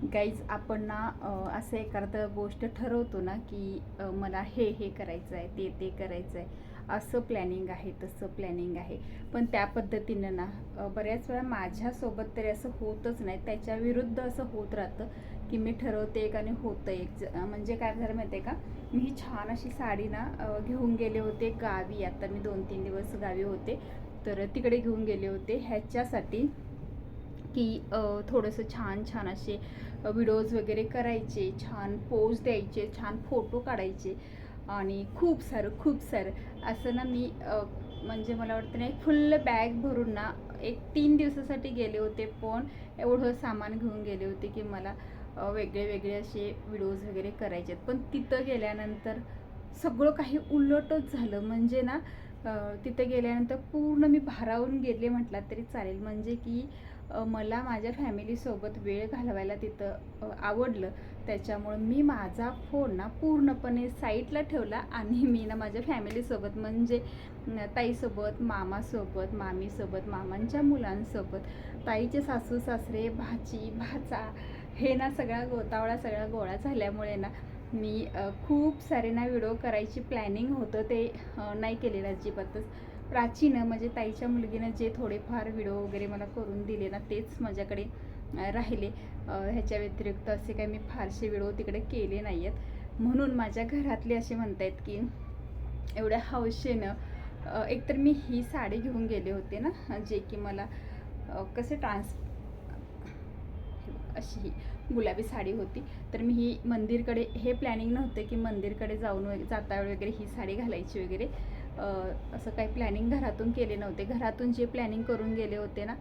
Guys आपण ना असं एखादं गोष्ट ठरवतो ना की मला हे करायचं आहे ते करायचं आहे, असं प्लॅनिंग आहे तसं प्लॅनिंग आहे. पण त्या पद्धतीनं ना बऱ्याच वेळा माझ्यासोबत तरी असं होतच नाही, त्याच्या विरुद्ध असं होत राहतं की मी ठरवते एक आणि होतं एक. म्हणजे काय झालं माहिती आहे का, मी ही छान अशी साडी ना घेऊन गेले होते गावी. आता मी 2-3 दिवस गावी होते, तर तिकडे घेऊन गेले होते ह्याच्यासाठी की थोडंसं छान छान असे व्हिडिओज वगैरे करायचे, छान पोज द्यायचे, छान फोटो काढायचे आणि खूप सारं असं ना मी म्हणजे मला वाटतं ना एक फुल्ल बॅग भरून ना एक 3 दिवसासाठी गेले होते. पण एवढं सामान घेऊन गेले होते की मला वेगळे वेगळे असे व्हिडिओज वगैरे करायचे आहेत. पण तिथं गेल्यानंतर सगळं काही उलटच झालं. म्हणजे ना तिथे गेल्यानंतर पूर्ण मी भारावून गेले म्हटलं तरी चालेल. म्हणजे की मला माझ्या फॅमिलीसोबत वेळ घालवायला तिथं आवडलं. त्याच्यामुळं मी माझा फोन ना पूर्णपणे साईडला ठेवला आणि मी ना माझ्या फॅमिलीसोबत म्हणजे ताईसोबत, मामासोबत, मामीसोबत, मामांच्या मुलांसोबत, ताईचे सासू सासरे, भाची भाचा, हे ना सगळा गोतावळा सगळा गोळा झाल्यामुळे ना मी खूप सारे ना व्हिडिओ करायची प्लॅनिंग होतं ते नाही केलेलं अजिबातच. प्राचीनं म्हणजे ताईच्या मुलगीनं जे थोडेफार व्हिडिओ वगैरे मला करून दिले ना तेच माझ्याकडे राहिले. ह्याच्या व्यतिरिक्त असे काही मी फारसे व्हिडिओ तिकडे केले नाही आहेत. म्हणून माझ्या घरातले असे म्हणत आहेत की एवढ्या हौशेनं एकतर मी ही साडी घेऊन गेले होते ना, जे की मला कसे अशी ही गुलाबी साडी होती. तर मी ही मंदिरकडे, हे प्लॅनिंग नव्हतं की मंदिरकडे जाऊन जाता वगैरे ही साडी घालायची वगैरे, असं काही प्लॅनिंग घरातून केले नव्हते. घरातून जे प्लॅनिंग करून गेले होते ना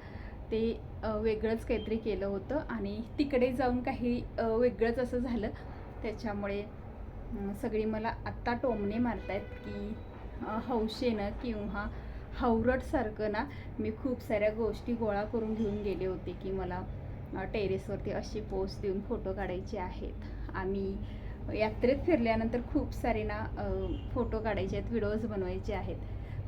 ते वेगळंच काहीतरी केलं होतं आणि तिकडे जाऊन काही वेगळंच असं झालं. त्याच्यामुळे सगळी मला आत्ता टोमणे मारतायत की हौशेनं किंवा हावरटसारखं ना मी खूप साऱ्या गोष्टी गोळा करून घेऊन गेले होते की मला टेरेसवरती अशी पोस्ट देऊन फोटो काढायचे आहेत. आम्ही यात्रेत फिरल्यानंतर खूप सारे ना फोटो काढायचे आहेत, व्हिडिओज बनवायचे आहेत.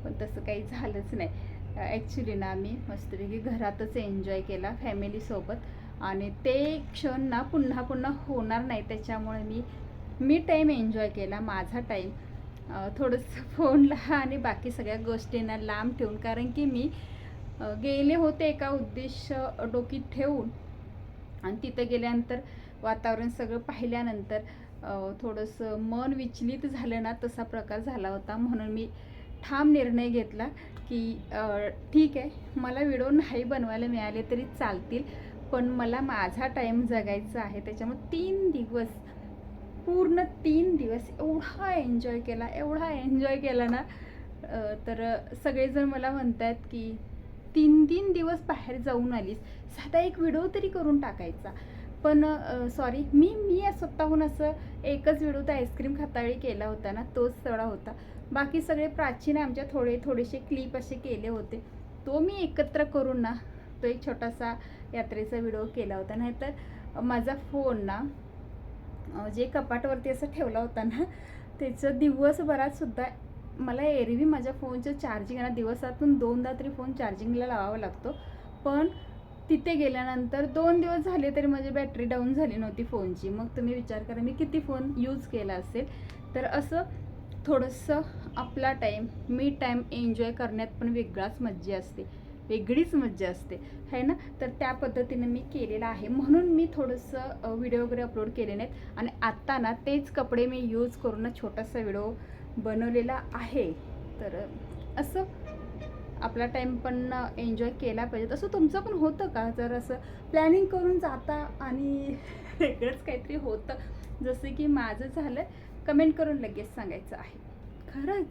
पण तसं काही झालंच नाही. ॲक्च्युली ना आम्ही मस्तपैकी घरातच एन्जॉय केला फॅमिलीसोबत आणि ते क्षण ना पुन्हा पुन्हा होणार नाही. त्याच्यामुळे मी टाईम एन्जॉय केला, माझा टाईम थोडंसं फोनला आणि बाकी सगळ्या गोष्टींना लांब ठेवून. कारण की मी गेले होते एका उद्देश डोकीत ठेवून आणि तिथं गेल्यानंतर वातावरण सगळं पाहिल्यानंतर थोडंसं मन विचलित झालं ना, तसा प्रकार झाला होता. म्हणून मी ठाम निर्णय घेतला की ठीक आहे, मला व्हिडिओ नाही बनवायला मिळाले तरी चालतील, पण मला माझा टाईम जगायचा आहे. त्याच्यामुळे 3 दिवस, पूर्ण 3 दिवस एवढा एन्जॉय केला ना. तर सगळेजण मला म्हणतात की 3-3 दिवस बाहेर जाऊन आलीस, साधा एक व्हिडिओ तरी करून टाकायचा. पण सॉरी, मी स्वतःहून असं एकच व्हिडिओ तर आईस्क्रीम खातावेळी केला होता ना, तोच तेवढा होता. बाकी सगळे प्राचीन आमच्या थोडेसे क्लिप असे केले होते. तो मी एकत्र करून ना तो एक छोटासा यात्रेचा व्हिडिओ केला होता. नाहीतर माझा फोन ना जे कपाटावरती असं ठेवला होता ना, त्याचं दिवसभरातसुद्धा मला एरवी माझ्या फोनचं चार्जिंग ना दिवसातून 2दा तरी फोन चार्जिंगला लावावा लागतो. पण तिथे गेल्यानंतर 2 दिवस झाले तरी माझी बॅटरी डाऊन झाली नव्हती फोनची. मग तुम्ही विचार करा मी किती फोन यूज केला असेल. तर असं थोडंसं आपला टाईम, मी टाईम एन्जॉय करण्यात पण वेगळीच मज्जा असते है ना. तर त्या पद्धतीने मी केलेलं आहे. म्हणून मी थोडंसं व्हिडिओ वगैरे अपलोड केले नाहीत आणि आत्ता ना तेच कपडे मी यूज करून ना छोटासा व्हिडिओ बनवलेला आहे. तर असं आपला टाईम पण एन्जॉय केला पाहिजे. तसं तुमचं पण होतं का? जर असं प्लॅनिंग करून जाता आणि वेगळंच काहीतरी होतं जसं की माझं झालं, कमेंट करून लगेच सांगायचं आहे. खरंच